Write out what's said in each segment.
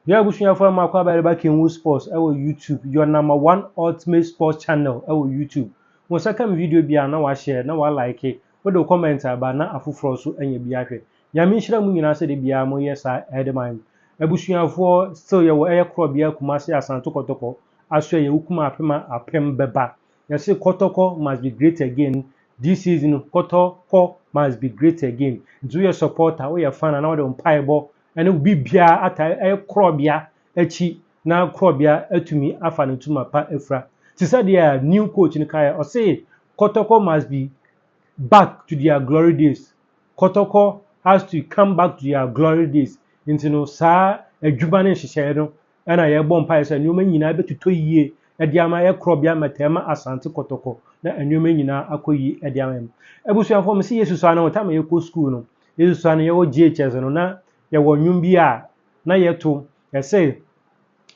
Yeah, bushing for my back in sports. Our YouTube, your #1 ultimate sports channel. Our YouTube. When second video be now I share, now I like it. What the comments about na afufro so enye bi ahwe. Ya me nhira mu nyina se de bia mo yes headman. Abusuafo still ye wo eye kro bia Kumasi Asante Kotoko. Aso ye wukuma apem beba. Ya say Kotoko must be great again. This season Kotoko must be great again. Do your supporter, we your fan and now the umpire ene bi bia ata krobia achi na krobia atumi afa ne tuma pa efra ti said their new coach in Kaya or say Kotoko must be back to their glory days. Kotoko has to come back to their glory days into no sa adwuma ne hyehyɛ no na ye bɔ mpa sɛ nneɛma nyinaa betuto yie de ama ye krobia matema Asante Kotoko na nneɛma nyinaa akɔyi de ama ebusuafo me se yesu so ana wota ma ye kɔ school no yesu so ana ye wo GHS no na ye wo nwum bi a na ye to ye say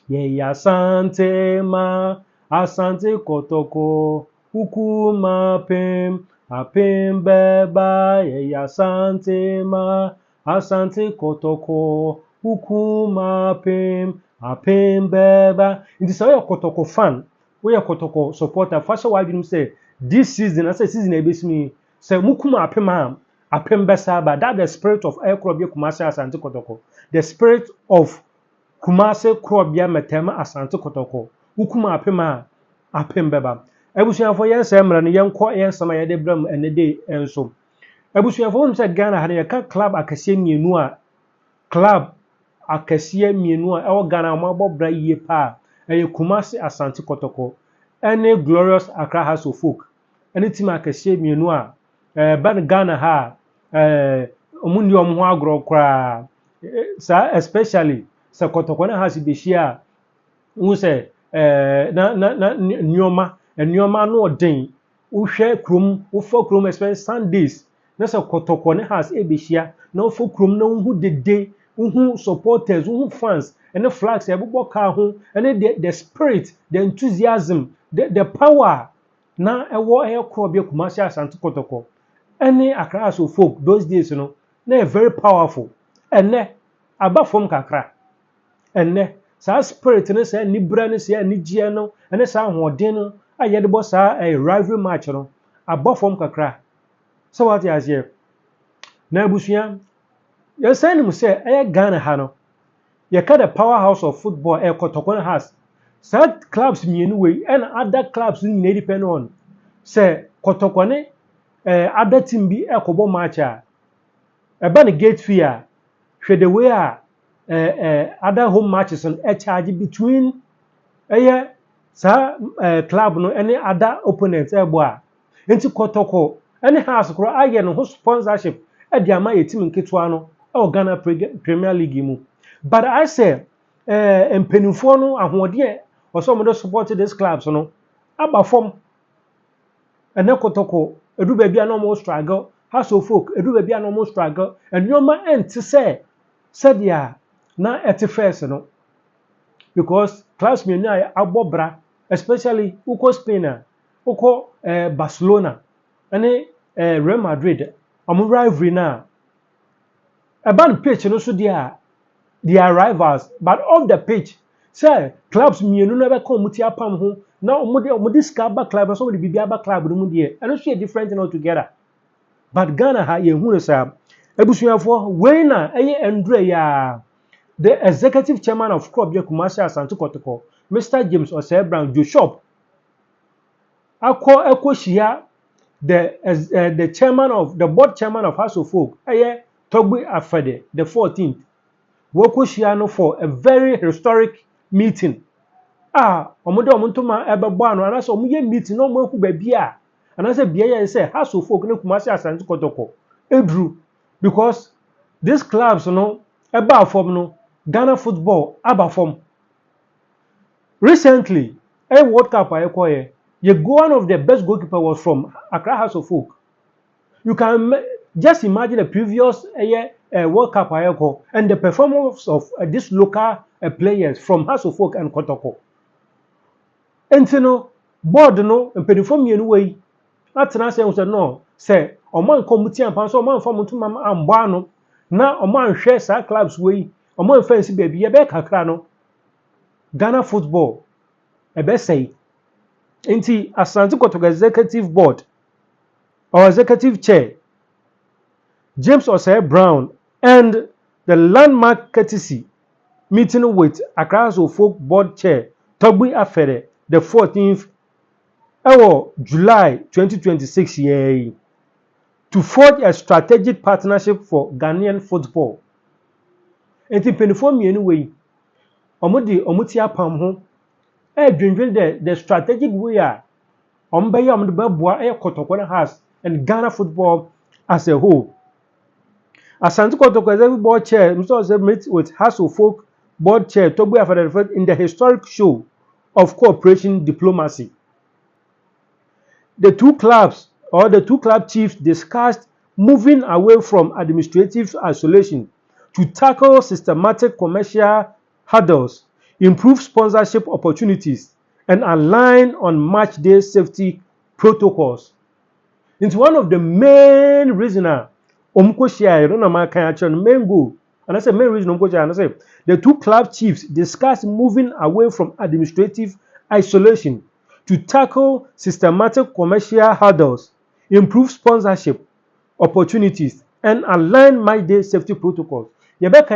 ye Asante ma Asante Kotoko hukuma pem apem beba ye Asante ma Asante Kotoko hukuma apem beba. It is a Kotoko fan, we are Kotoko supporter. First of all, say this season, I say season ebesimi say mukuma apem besa, but that the spirit of Akrobia Kumasi Asante Kotoko, the spirit of Kumasi Krobia Metema Asante Kotoko, Ukuma apem beba. Ebusuafo yen se mra ne yen kɔ yen sama ye de bram ene de enso. Ebusuafo won se Ghana ha ne ka club akase mienu a club akase mienu a ewo Ghana ma bɔ bra yie pa eye Kumasi Asante Kotoko ene Glorious Accra House of Folk ene team akase mienu a ban Ghana ha omundi omho agro kra sa especially sa Kotoko na has be share who say na nneoma no odin wohwe krom wofo krom especially Sundays na se Kotoko ne has ebehia na wofo krom na hu dede hu supporters hu fans and the flags ebobɔ ka ho and the spirit the enthusiasm the power na ewo ekro bi Kumasi Asante Kotoko any Accra so folk those days you know na very powerful ene aba from kakra ene sa spirit ne sa nibra ne sa nigie no ene sa hoden no ayede bo sa rivalry match no aba from kakra so what is here na abusua ye say nim say Ghana ha no ye ka the powerhouse of football Kotoko has sad clubs mienu we and other clubs nyina depend on say Kotoko ne other team bi ekobo match a eba ne gate fee a hwe the way a other home matches on charge between sa club no any other opponents ebo a enti Kotoko any house kro aye no sponsorship e dia ma team nketua no Ghana Premier League mu but I say empenifo no ahode oso mo do support this clubs no aba form ene Kotoko edu ba bia no mo struggle House of Folk edu ba bia no mo struggle enwoma ente say dia na ete first no because class me na abobra especially uko Spain uko Barcelona ane Real Madrid am rivalry na about pitch no so they are rivals but off the pitch say clubs mienu na be come muti apam ho na omode skaba club so omode bibia club no mu de and so different altogether but Ghana ha ye hu sa abusuafo we na eye endure ya the executive chairman of Krobia Kumasi Asante Kotoko Mr. James Osei-Brown Joshop akọ the chairman of the board chairman of House of Folk Togbe Afede the 14th Wokoshia no for a very historic meeting omodo omontoma ebebo ano ana so omoye meeting no mo hu ba bia ana se bia ye say House of Folk ne Kumasi Asante Kotoko edru because these clubs no eba form no Ghana football aba form recently World Cup one of the best goalkeeper was from Accra House of Folk. You can just imagine the previous World Cup and the performance of these local players from House of Folk and Kotoko. And no board no and perform anyway. That's not saying no man committee and pass man from to mama and bano. Now a man shares our clubs way omo fence baby ye be kakra no Ghana football ebe say nti Asante Kotoko executive board or executive chair James Osei Brown and the landmark courtesy meeting with Accra Folk board chair Togbi Afere the 14th July 2026 year to forge a strategic partnership for Ghanaian football. Enti penifo mienu we omo ti apam ho dwindwin the strategic way a omo be ya omo de beboa Kotoko na has and Ghana football as a whole. Asante Kotoko executive board chair Mr. meet with House of Folk board chair Togbi Afere in the historic show of cooperation diplomacy. The two club chiefs discussed moving away from administrative isolation to tackle systematic commercial hurdles, improve sponsorship opportunities, and align on match day safety protocols. It's one of the main reasons main goal. And I say main reason the two club chiefs discussed moving away from administrative isolation to tackle systematic commercial hurdles, improve sponsorship opportunities, and align match day safety protocols. Yebeka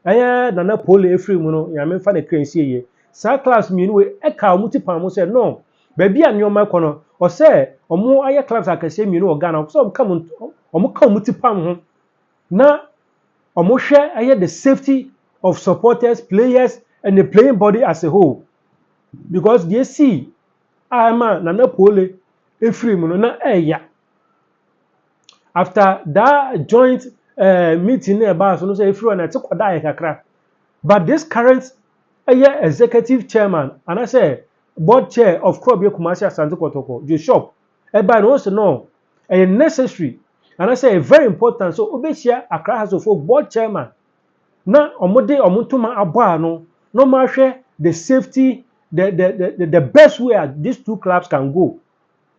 ya nana pole efri mu no ya memfa na krensie ye. Sa class mienu we eka omuti pan mo say no. Baby a nyoma kɔ no o say omo aye clubs akese mienu o Ghana so omo ka omuti pan ho na omo hwɛ aye the safety of supporters, players and the playing body as a whole. Because they see ama nana pole efri mu no na eya. After that joint meeting about so no say efri na tekoda kakra. But this current executive chairman and I say board chair of Krobie Kumasi Asante Kotoko, Joshop, eba no say no, necessary and I say very important. So Obesia Accra House of Folk board chairman na omode omutuma aba no ma hwɛ the safety the best way these two clubs can go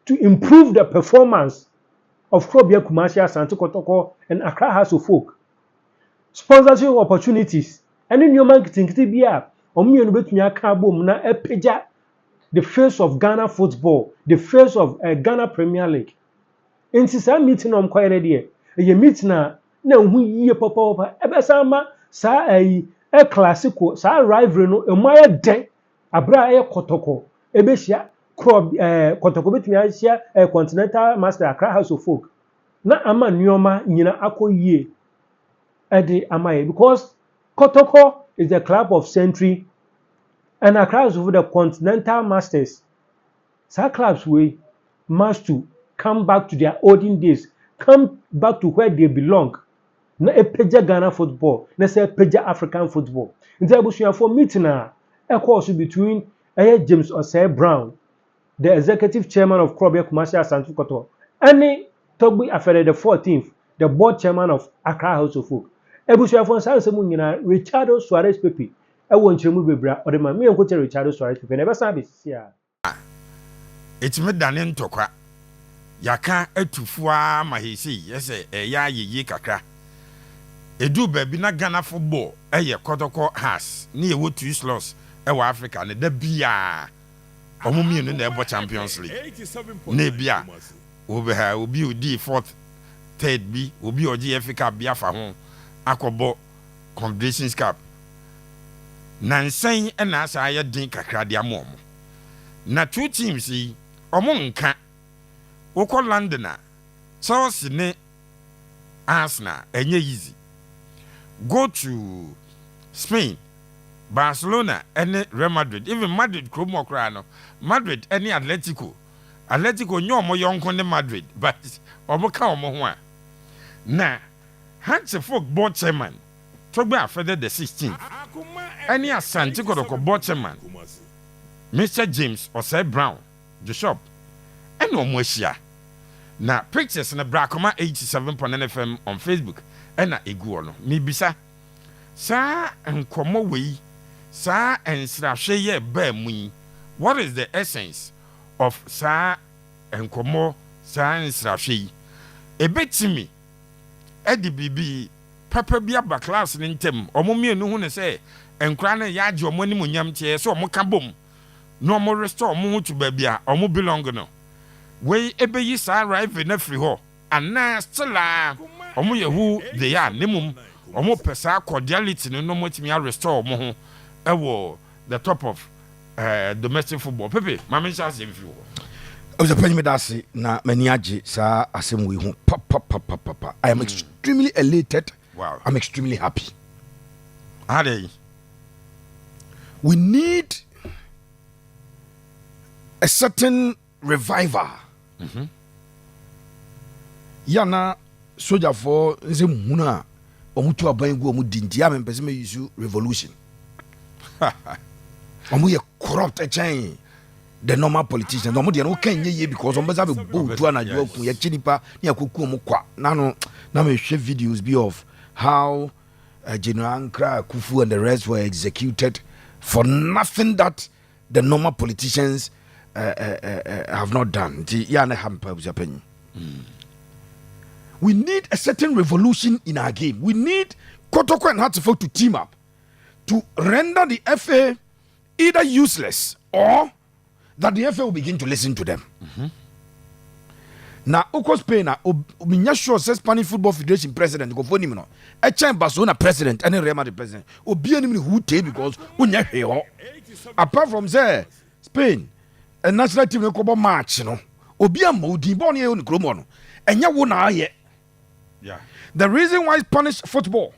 to improve the performance of Krobie Kumasi Asante Kotoko and Accra House of Folk. Sponsorship opportunities. Any new man kitikiti bia omienu betumi aka abom na epeja the face of Ghana football, the face of Ghana Premier League. Nti sa meeting on kwere de e meeting na hu yie papa ebe sa ma sa classical sa rivalry no emaye den abra Kotoko ebe hia Kotoko betumi ahia Continental Master Accra House of Folk na ama nyoma nyina akoyie ede amaye because Kotoko is the club of century and Accra House of the Continental Masters. Some clubs must to come back to their olden days, come back to where they belong. Na epeja Ghana football, na say epeja African football. In the for meeting a course between James Osei Brown, the executive chairman of Krobie Kumasi Asante Kotoko, and Togbi Afere the 14th, the board chairman of Accra House of Folk. Ebusuafo nsa nsemu nyina Richardo Suarez Pepe ewo nkyeremu bebra odema me enkote Richardo Suarez Pepe na ebesa besi a etime dane ntokwa yaka atufua mahisi yese eya yeye kakra edu baabi na Ghana football eye Kotoko has na ye wo two slots ewo Africa ne da bia omumienu na ebo Champions League na bia obi odi fourth third bi obi oji Africa bia fa ho akobo Confederations Cup nansen na asa ya din kakra de amom na two teams yi omo nka woko London Chelsea ne Arsenal enye easy go to Spain Barcelona and Real Madrid even Madrid kromo kra no Madrid any Atletico nyo omo yonko ne Madrid but omo ka omo ho a na Hands of Folk board chairman, Togbi Afere the 16th. Any Asante Kotoko board chairman, Mr. James Osei Brown, Joshop, and no Moshia. Na pictures na Brakoma 87.9 FM on Facebook, and na Eguono. Mibisa, sa and komo we, sa and srashe bear mui. What is the essence of sa and komo sa and srashe? A bit to me. Eddie BB papa bi aba class ne ntem omo mienu hu ne say enkra na ya age omo anim nyam tie so omo ka bom no omo restore omo hu to babia omo belong no we ebeyi sa rival na free ho ana still omo ye who they are nemum omo pesa cordiality no mo timi restore omo ho ewo the top of domestic football pepe mama sha se mfi ho I was a penny medasi na maniaji sa asem we hu papa. I am extremely elated. Wow. I'm extremely happy. Ade. We need a certain revival. Yana soldier for nze muna omutu abangu omudinti ya mpese me use revolution. Omu ye corrupt a chain. The normal politicians, no more than okay, because on Bazabi boat to an joke, ya chinipa, near Kuku Mukwa. Now we share videos be of how General Ankara, Kufu, and the rest were executed for nothing that the normal politicians have not done. We need a certain revolution in our game. We need Kotoko and Hatsufo to team up to render the FA either useless or that the FA will begin to listen to them. Now, Oko Spain, Obinya sure says Spanish Football Federation president, go for him. A champ Barcelona president, and a Real Madrid president. Obianim who take because unya heo. Apart from there, Spain, a national team no match, you know. Obiam Modi Bonnie on Gromono. And ya wona ye. Yeah. The reason why Spanish football,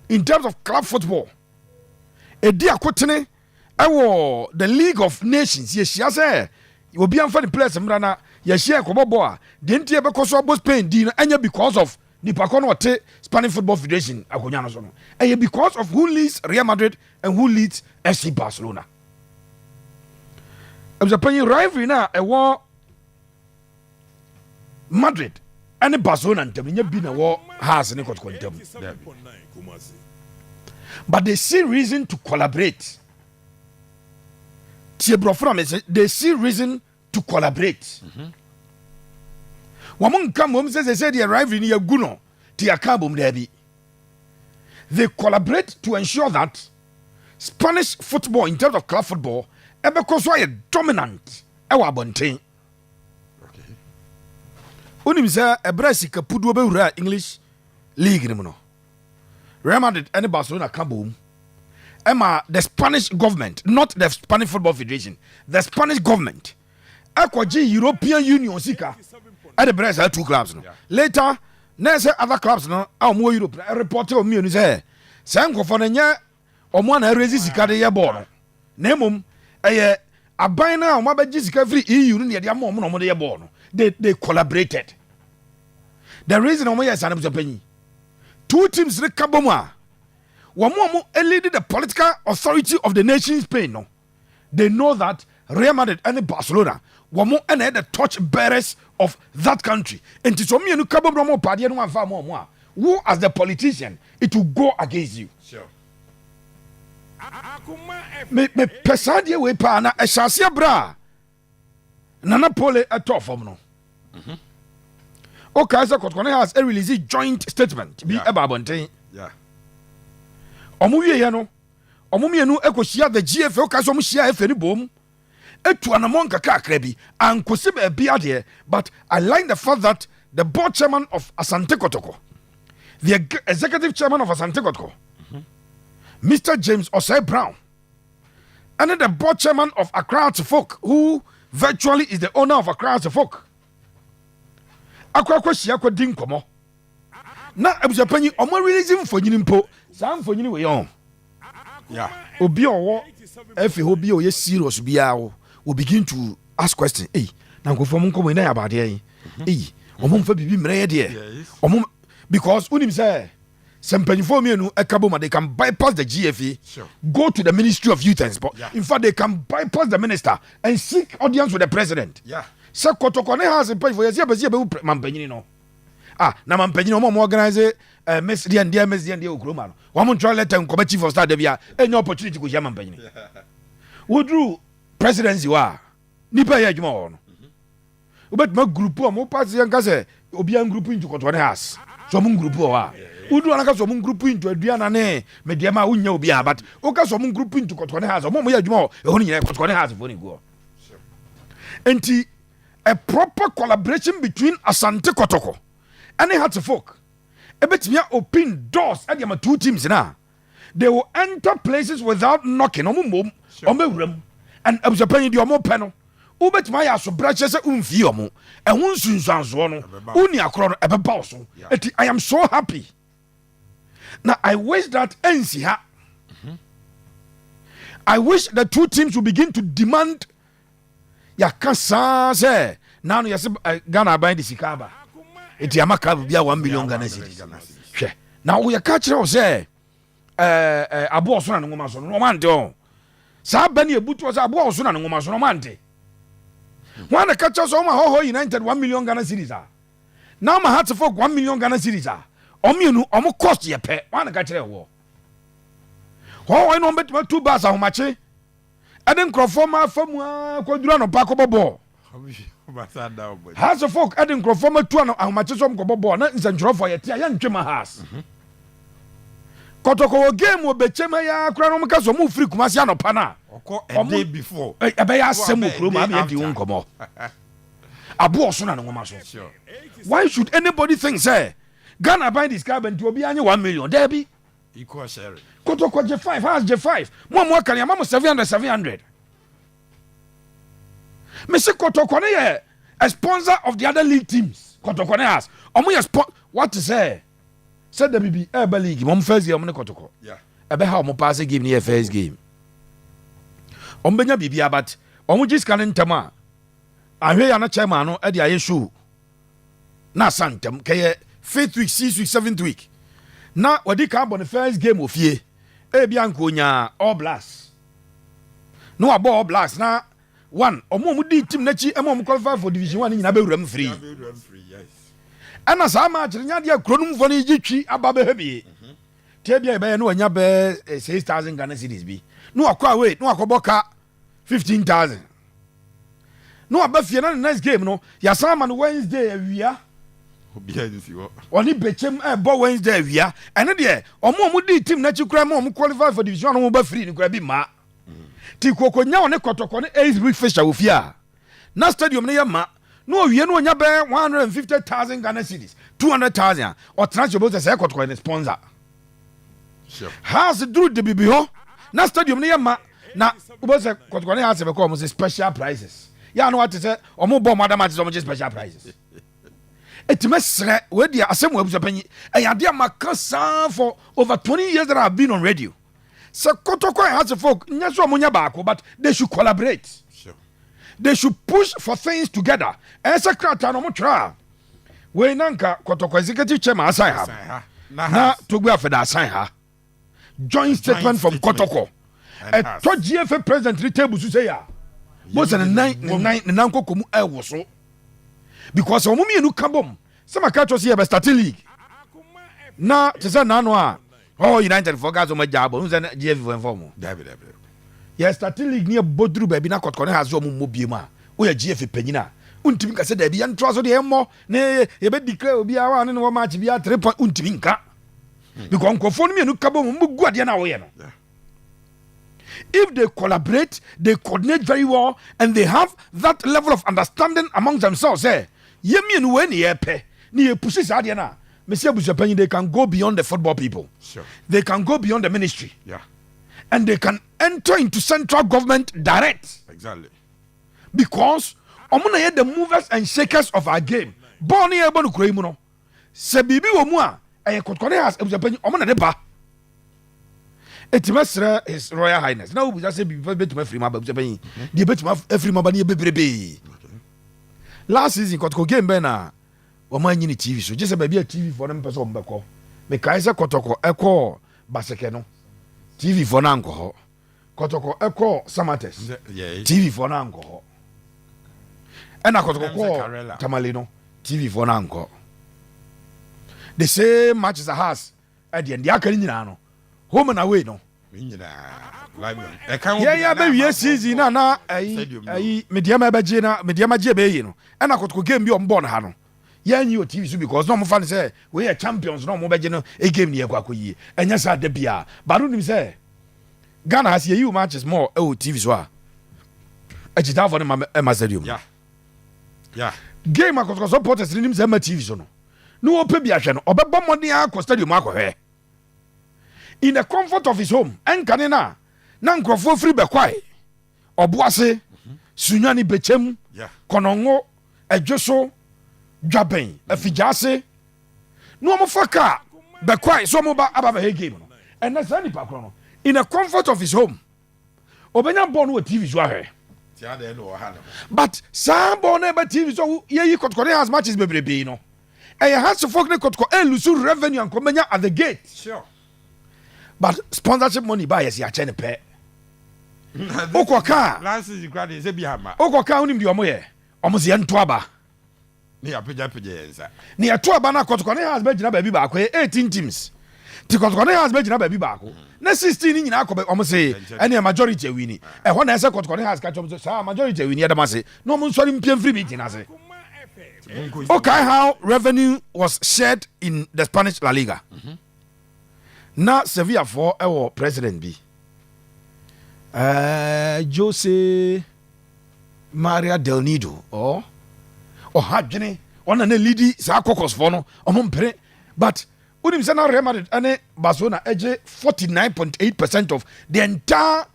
in terms of club football, a dear Kotene. The League of Nations, yes, she has a you will be unfair place, Mrana, yes, she a Koboboa, didn't you because of Spain, Dina, and because of Nipacono Spanish Football Federation, Aconiano, and because of who leads Real Madrid and who leads FC Barcelona. I was a penny rivalry now, a war Madrid and Barcelona, and Tamina been a war has an equal condemn. But they see reason to collaborate. They see reason to collaborate. Wamon come home says they said they arrive in your guno, Tiakabum Debi. They collaborate to ensure that Spanish football, in terms of club football, ever cause why a dominant our bontain. Unimsa a Brasica Pudu English League. Real Madrid and Barcelona Kaboom. Emma, the Spanish government, not the Spanish Football Federation, the Spanish government, Aquaji European Union Sika, at the Brazil 2 clubs. No. Later, next other clubs no, more Europe. A reporter of me on his hair. Sanko for the or one resisika de yabor. Nemum, a bina or Maba Jessica free EU near the mom on the born. They collaborated. The reason why I signed up to penny. 2 teams Kaboma. Wamuamu leading the political authority of the nation in Spain. No, they know that Real Madrid and Barcelona wamu and the torch bearers of that country. And to some you kabo bromo party no far more. Who as the politician it will go against you. Sure. Me pesadie we pa na eshasia bra. Nana pole ato from no. Okay, so Kotoko has a release joint statement. Be about bontain. Yeah. Omuye ya no omumienu ekohia the GFL ka so mhia efe ni bom etu anamon kakra bi ankose be bia de. But I like the fact that the board chairman of Asante Kotoko, the executive chairman of Asante Kotoko, Mr. James Osei Brown, and then the board chairman of Accra Folk, who virtually is the owner of Accra Folk, akwa hia kwa din komo na abusapanyi omo releasing for nyimpo sam for nyini we yon. Yeah. Obi owo efe obi o ye serious bia o begin to ask question. Hey, na nkofo mo nkomo na ya bade yi. Hey, omo mfa bibi mre ye de. Omo because unim say sempanyfo mienu ekabo they can bypass the GFA, sure, go to the Ministry of Youth and Sport. Yeah. In fact, they can bypass the minister and seek audience with the president. Yeah. So Kotoko ne has pay for yesia be mampanyi no. Ah, na mampanyi no mo organize Messi and dear Messi and dear Okroma no. Wa mo try let am chief of staff de bia any opportunity go hear mampanyi. Wodru presidency wa nipa ya adwuma ho no. Obet ma group o mo party yan ka say obi an group into Kotoko ne has. So mo group o wa. Udu anaka so mun group into aduana ne me de ma unya obi a but o ka so mun group into Kotoko ne house mo mo ya adwuma e ho ne nyina Kotoko ne house fo ne go. Enti a proper collaboration between Asante Kotoko and the folk. Ebetimi open doors at the two teams na. They will enter places without knocking. Omum omewuram and abusapan di omo peno. Ubetimi ya so brache se umfi omo. E hu nsunsuanso no. Uni akro no ebeba so. Eti I am so happy. Now I wish that NC ha. I wish the two teams will begin to demand yakasa say now you say Ghana buy the sikaba. Eti amaka bia 1 million Ghana cedis. Hwe. Now we catch you say abo so na ngoma so no mante o. Sa bani ebutu so abo so na ngoma so no mante. When the catch us oma ho United 1 million Ghana cedis ah. Now my heart for 1 million Ghana cedis ah. Omienu omo cost ye pe. When the catch wo. Ho no betima 2 bars ahomache. Eden crofoma famu akwadura no pa kobobo. Has a folk eden crofoma 2 no ahomache so mkobobo na nsanjrofo ye tia ya ntwema has. Kotoko game obechema ya kura no mka so mu free kumasi anopa na. Oko a day before. Ebe ya asem kuro ma be di wonkomo. Abo so na ngoma so. Why should anybody think say Ghana buy this car and obi anye 1 million there be Equal sharing. Kotoko J5 has J5 mo kan ya mama 700 me say Kotoko ne a sponsor of the other league teams. Kotoko ne has omo ye what to say said the BB Eba league mom first year omo ne Kotoko Yeah. ebe ha omo pass game ne first game omo benya bibia but omo just kan ntama ahwe ya na chairman no e de aye show na Asante kay 5th week 6th week 7th week na wadi ka bo the first game ofie e bia nkonya all blast no abo all blast na one omo di team na chi emo qualify for division 1 nyina be wuram free Yes. ana sa ma kire nya dia kronum fo ni gitwi aba be hebie tie bia be no anya be 6000 Ghana cedis bi no akwa we no akoboka 15000 no abafie na next game no ya sama no Wednesday awia oni bechem bo Wednesday awia ene de omo di team na chi kura mo qualify for division 1 mo ba free ni kura bi ma ti kokonya one Kotoko ne 8th week fixture ofia na stadium ne yama no wie no nya be 150,000 Ghana cedis 200,000 or transfer both say Kotoko ne sponsor Sure. has through the bibi ho na stadium ne yama na bo say Kotoko ne has be call mo special prizes ya no what say omo bo madam at some special prizes etimesre we dia asem wa busapanyi eyade amaka for over 20 years that I've been on radio. So Kotoko has a folk nyaso omunya baako but they should collaborate. Sure. They should push for things together. Esa krata no motra. We nanka Kotoko executive chairman assign ha. Na togbe afeda assign ha. Joint statement from Kotoko. E to GFA president table so say ya. Mo se nine kokomu e wo so. Because omumi enu kabom. Some catch us here by starting league. Na tese na no a. Oh, United for guys on my job. Who's an GFA for inform? David. Yes, starting league near Bodru baby na Kotoko ne has your mobiema. O ya GFA penyina. Untimi ka se da bi antro so de mo ne ye be declare obi a wa ne no match bi a 3 point untimi nka. Because nkofo no enu kabom mu guade na wo ye no. If they collaborate, they coordinate very well, and they have that level of understanding among themselves, Yemi when ye pe, ni pushes adiana. Monsieur Busapanyi, they can go beyond the football people. Sure. They can go beyond the ministry. Yeah. And they can enter into central government direct. Exactly. Because omuna the movers and shakers of our game. Born here, born Ukraine. Se bibi omua, Kotoko has Busapanyi, omuna deba. Etimesra His Royal Highness. Now we just say before betuma free ma Busapanyi. The betuma free ma ba ni bebrebe. Last season Kotoko game be na woman nyini TV so just be a TV for them person mbeko me kai se Kotoko eko baseke no TV for na nko ho Kotoko eko Samates TV for na nko ho ena Kotoko ko Tamale no TV for na nko the same matches a has at the end ya kan nyina no home and away no yeah be we season na ai media ma ba je na media ma je be yi no ena Kotoko game bi on born ha no yeah you TV so because no mo fan say we are champions no mo beje no e game ne yakwa koyi enya sa da bia but no say Ghana has you matches more TV so a ejita for ma stadium yeah game akos supporters ni say ma TV so no ope bia hwe no obeba modern akos stadium akohwe in the comfort of his home enkane na nkrofo free be kwai oboase sunyani bechem konongo edwoso dwaben afijase no mo faka be kwai so mo ba aba be game no and na sani pa kro no in the comfort of his home obenya ball no TV so ahwe but some ball na be TV so ye Kotoko has matches bebrebe no e has to focus Kotoko elusu revenue and komenya at the gate sure but sponsorship money buy yes ya chene pe okoka last season crowd is be hama okoka unim di omo ye omo se ento aba ni apeja yensa ni eto aba na Kotoko has be gina ba bi ba ko 18 teams ti Kotoko has be gina ba bi ba ko na 16 ni nyina akọ omo se ene majority awini e ho na ese Kotoko has ka chom so majority awini edama se no mo nsori mpiem free meeting ase okay how revenue was shared in the Spanish La Liga na Sevilla for our president bi Jose Maria Del Nido or hadwene ona na leadi sa kokos for no omompere but unim say na Real Madrid ane Barcelona eje 49.8% of the entire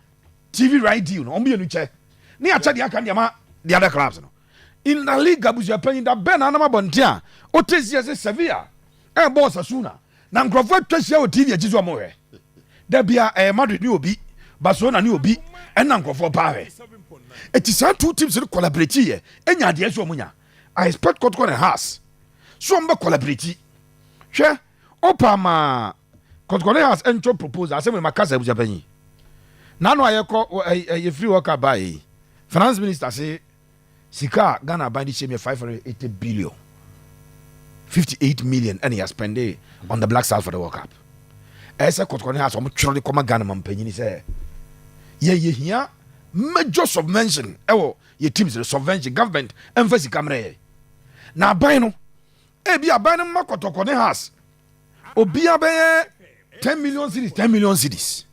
TV right deal no ombe nu che ne acha dia kan dia ma the other clubs no in La Liga buja pan da ben anama bontia o tesi say Sevilla boss Asuna na nkrofo atwasia o TV ajizo mo hwe da bia Madrid ni obi Barcelona ni obi na nkrofo pa hwe it is two teams to collaborate here enya de so munya I expect Kotoko has so mba collaborate hwe opa ma Kotoko has entro proposal say me makasa buja panyi na no ayeko ye free worker buy finance minister say sika Ghana buy this 580 billion 58 million and he has spent it on the black side for the World Cup. Esa Kotoko has some truly come Ghana man penny say ye here major subvention ye teams the subvention government emphasis camera na buy no e bia buy no Kotoko has obia be 10 million cities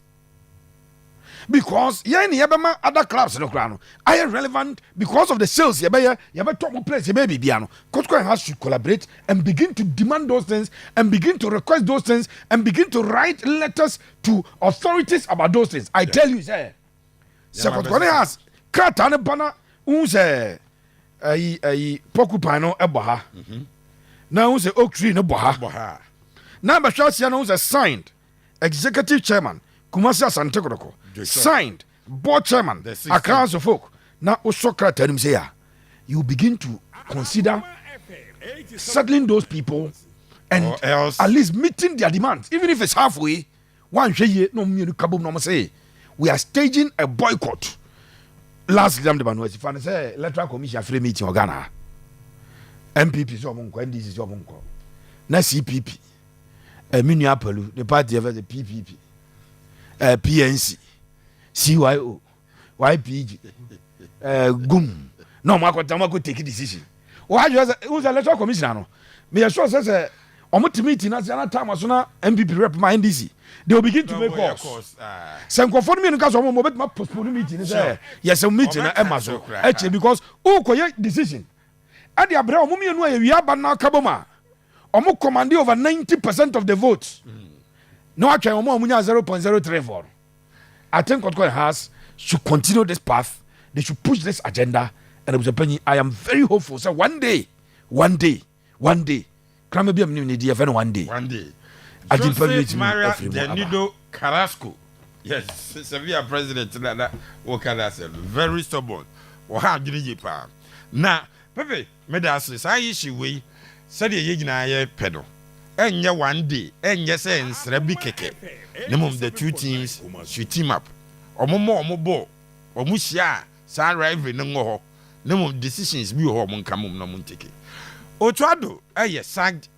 because ye ni yebema other clubs no kra no are relevant because of the sales ye be top place ye be bia no Kotoko has to collaborate and begin to demand those things and begin to request those things and begin to write letters to authorities about those things. I tell you say Kotoko has kata ne bana unse porcupine no eboha na unse oak tree no boha na ba hwasia no unse signed executive chairman Kumasi Asante Kotoko signed board chairman across the folk na usokra tanim say you begin to consider settling those people and at least meeting their demands even if it's halfway one shey no mienu kabom no say we are staging a boycott last exam de banwasi fan say electoral commission free meeting Ghana MPP so mo nko NDC so mo nko na CPP minu apelu the party of the PPP PNC CYO YPG GUM no mako take decision why who's electoral commissioner no me sure say omotimi national time so na MPP rep my NDC they will begin to make calls sen kwofo no me nka so mo bet ma postpone meeting say yes meeting na emaso actually because who koye decision ade abra omo me nu ayi aba na kaboma omo command over 90% of the votes no actually omo amunya 0.034 I think Kotoko has should continue this path. They should push this agenda and I am very hopeful so one day Krame bi amni need even one day I did permit Maria Denido Carrasco yes Sevilla president na Wakada very stubborn or ha dwene pa na pepe me da say she we said ye nyina ye pedo enye one day enye say nsra bi keke nemum the two teams should team up omo ball omo hia sa rivalry no ngo ho nemum decisions bi ho mo nka mum no mo nteke otuado eye sagged